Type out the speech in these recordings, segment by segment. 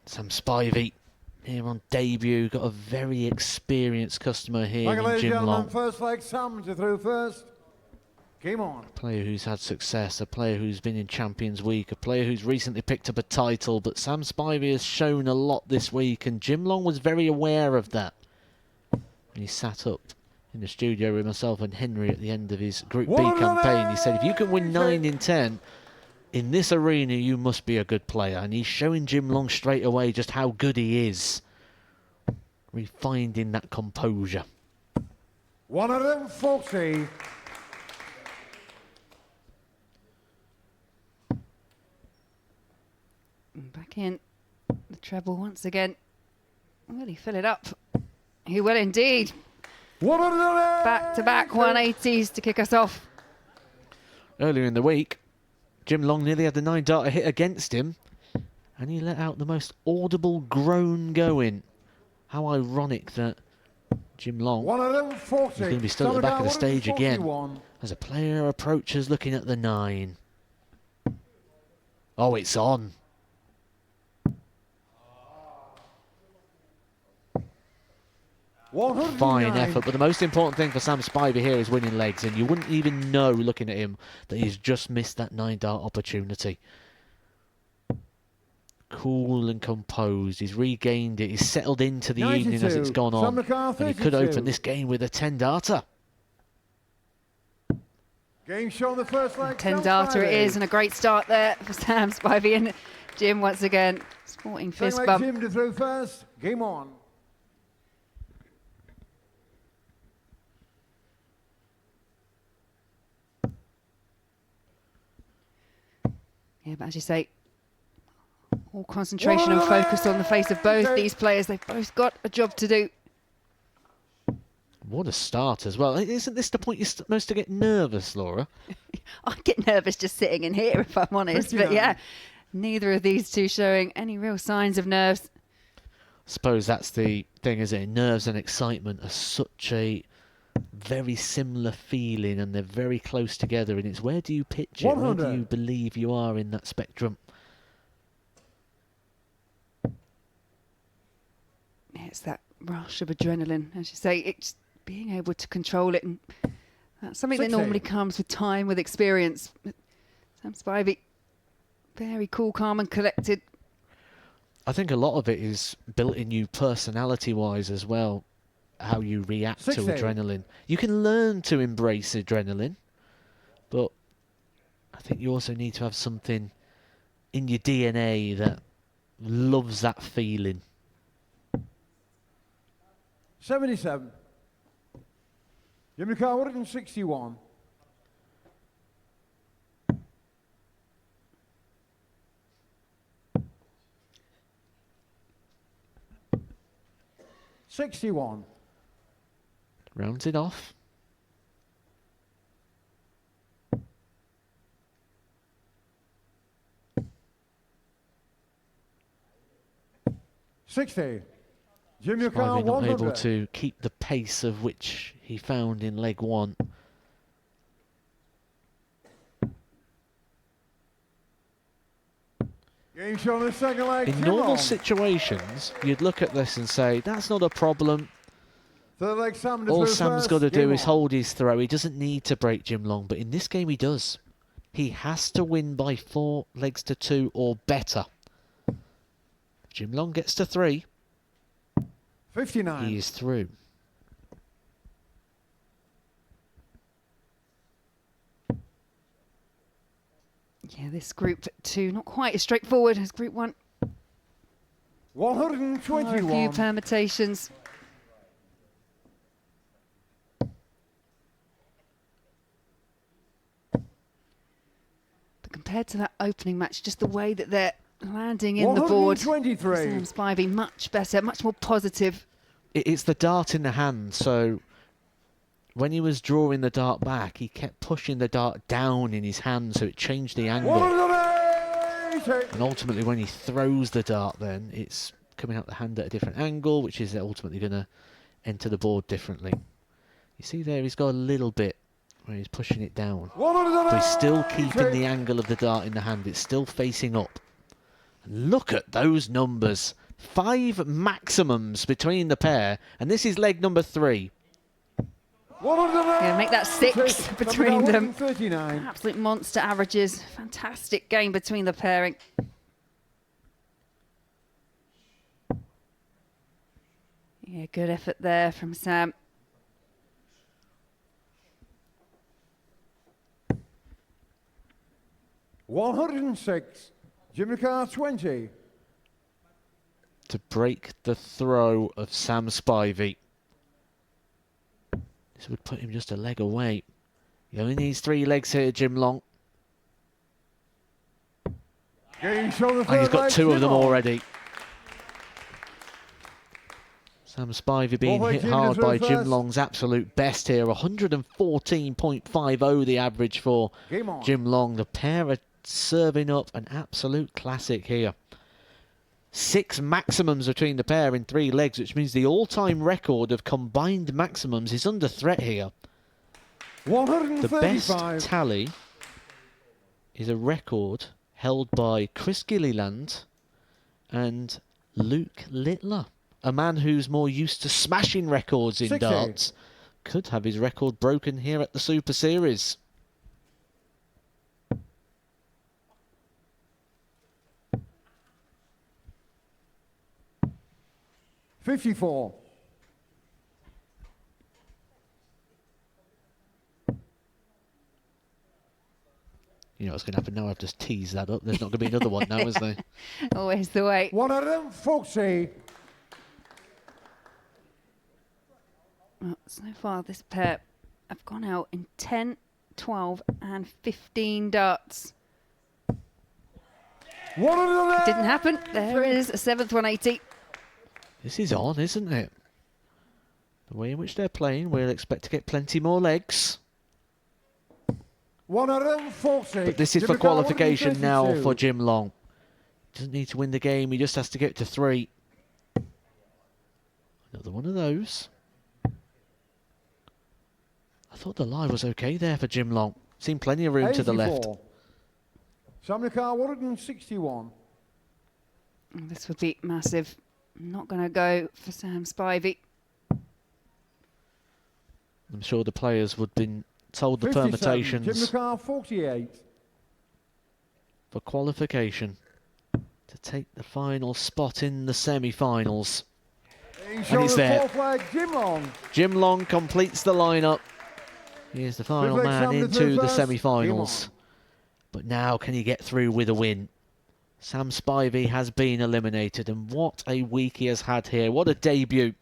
Sam Spivey here on debut. Got a very experienced customer here in Jim Long. First leg, Sam through first. Game on. A player who's had success, a player who's been in Champions Week, a player who's recently picked up a title, but Sam Spivey has shown a lot this week, and Jim Long was very aware of that. He sat up in the studio with myself and Henry at the end of his Group B campaign. He said, if you can win 9 in 10 in this arena, you must be a good player. And he's showing Jim Long straight away just how good he is. Refinding that composure. 140. Back in the treble once again. Will he fill it up? He will indeed. Back-to-back 180s to kick us off. Earlier in the week, Jim Long nearly had the 9-darter hit against him, and he let out the most audible groan going. How ironic that Jim Long is going to be still at the back of the stage again as a player approaches looking at the 9. Oh, it's on. Fine effort, but the most important thing for Sam Spivey here is winning legs, and you wouldn't even know looking at him that he's just missed that 9-dart opportunity. Cool and composed, he's regained it, he's settled into the evening as it's gone on, and he could open this game with a 10-darter. Game shown the first leg. 10-darter it is, and a great start there for Sam Spivey and Jim once again. Sporting fist bump. Jim to throw first. Game on. Yeah, but as you say, all concentration and focus on the face of both these players. They've both got a job to do. What a start as well. Isn't this the point you're supposed to get nervous, Laura? I get nervous just sitting in here, if I'm honest. But yeah, neither of these two showing any real signs of nerves. I suppose that's the thing, isn't it? Nerves and excitement are such a very similar feeling, and they're very close together, and it's where do you pitch it? Where do you believe you are in that spectrum? It's that rush of adrenaline, as you say. It's being able to control it, and that's something that normally comes with time, with experience. Sam Spivey, very cool, calm and collected. I think a lot of it is built in you personality-wise as well, how you react to adrenaline. You can learn to embrace adrenaline, but I think you also need to have something in your DNA that loves that feeling. 77. Jimmy Carr 161. $61. Rounds it off. $60. Jimmy Spivey Carr not 100. able to keep the pace of which he found in leg 1. Game shown the second leg. In normal situations, you'd look at this and say, that's not a problem. Third leg, Sam All Sam's got to do is hold his throw. He doesn't need to break Jim Long, but in this game he does. He has to win by 4 legs to 2 or better. Jim Long gets to 3. 59. He is through. Yeah, this group 2 not quite as straightforward as group 1. 121. A few permutations. But compared to that opening match, just the way that they're landing in the board, Sam Spivey much better, much more positive. It's the dart in the hand, so when he was drawing the dart back, he kept pushing the dart down in his hand, so it changed the angle. And ultimately, when he throws the dart, then it's coming out the hand at a different angle, which is ultimately going to enter the board differently. You see there, he's got a little bit where he's pushing it down, but he's still keeping the angle of the dart in the hand. It's still facing up. And look at those numbers. 5 maximums between the pair, and this is leg number 3. Yeah, make that 6 between them. 39. Absolute monster averages. Fantastic game between the pairing. Yeah, good effort there from Sam. $106. Gymnast 20. To break the throw of Sam Spivey. This would put him just a leg away. He only needs 3 legs here, Jim Long. And he's got 2 of them already. Sam Spivey being hit hard by Jim Long's absolute best here. 114.50 the average for Jim Long. The pair are serving up an absolute classic here. 6 maximums between the pair in 3 legs, which means the all-time record of combined maximums is under threat here. The best tally is a record held by Chris Gilliland and Luke Littler. A man who's more used to smashing records in darts could have his record broken here at the Super Series. $54. You know what's going to happen now? I've just teased that up. There's not going to be another one now, is there? Always the way. 140. Well, so far this pair have gone out in 10, 12 and 15 darts. Didn't happen. There is a 7th 180. This is on, isn't it? The way in which they're playing, we'll expect to get plenty more legs. 140. But this is for qualification now for Jim Long. Doesn't need to win the game, he just has to get to 3. Another one of those. I thought the lie was okay there for Jim Long. Seemed plenty of room to the left. Samnikar 161. This would be massive. Not going to go for Sam Spivey. I'm sure the players would have been told the 57. permutations Samnikar 48. for qualification to take the final spot in the semi-finals. And he's there. Jim Long. Jim Long completes the lineup. He is the final man into the semi-finals. But now can he get through with a win? Sam Spivey has been eliminated, and what a week he has had here. What a debut.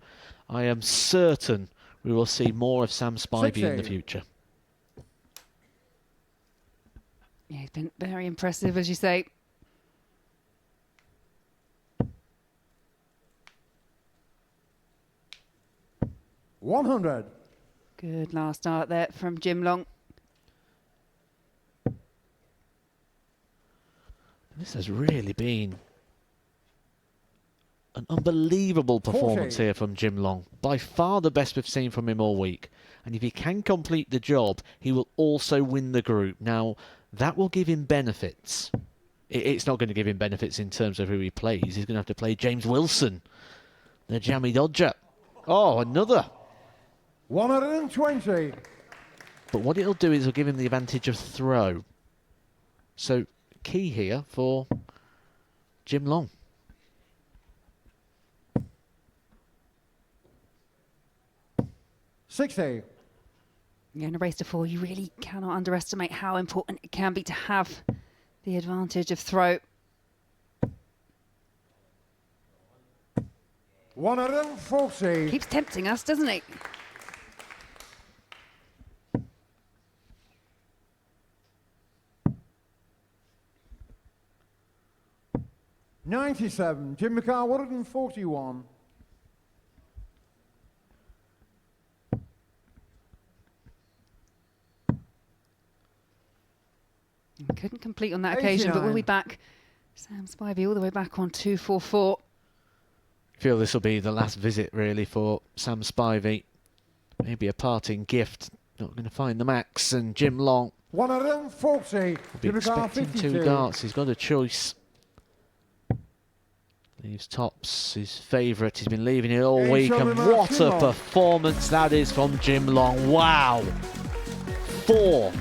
I am certain we will see more of Sam Spivey in the future. Yeah, he's been very impressive, as you say. $100. Good last start there from Jim Long. This has really been an unbelievable performance here from Jim Long. By far the best we've seen from him all week. And if he can complete the job, he will also win the group. Now, that will give him benefits. It's not going to give him benefits in terms of who he plays. He's going to have to play James Wilson, the jammy dodger. Oh, another. 120. But what it'll do is it'll give him the advantage of throw. So, key here for Jim Long. $60. Yeah, in a race to 4, you really cannot underestimate how important it can be to have the advantage of throw. 140. Keeps tempting us, doesn't it? $97. Jim McCarr 141. Couldn't complete on that occasion, but we'll be back. Sam Spivey all the way back on 244. I feel this will be the last visit, really, for Sam Spivey. Maybe a parting gift. Not going to find the max. And Jim Long 140. will be expecting 2 darts. He's got a choice. Leaves tops, his favourite. He's been leaving it all Hey, week, show and me my what Jim a Long. performance that is from Jim Long. Wow! 4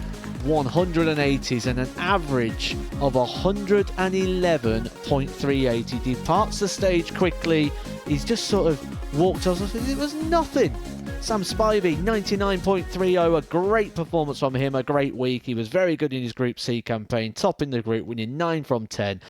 180s and an average of 111.38. He departs the stage quickly. He's just sort of walked off. It was nothing. Sam Spivey, 99.30. A great performance from him, a great week. He was very good in his Group C campaign, topping the group, winning 9 from 10.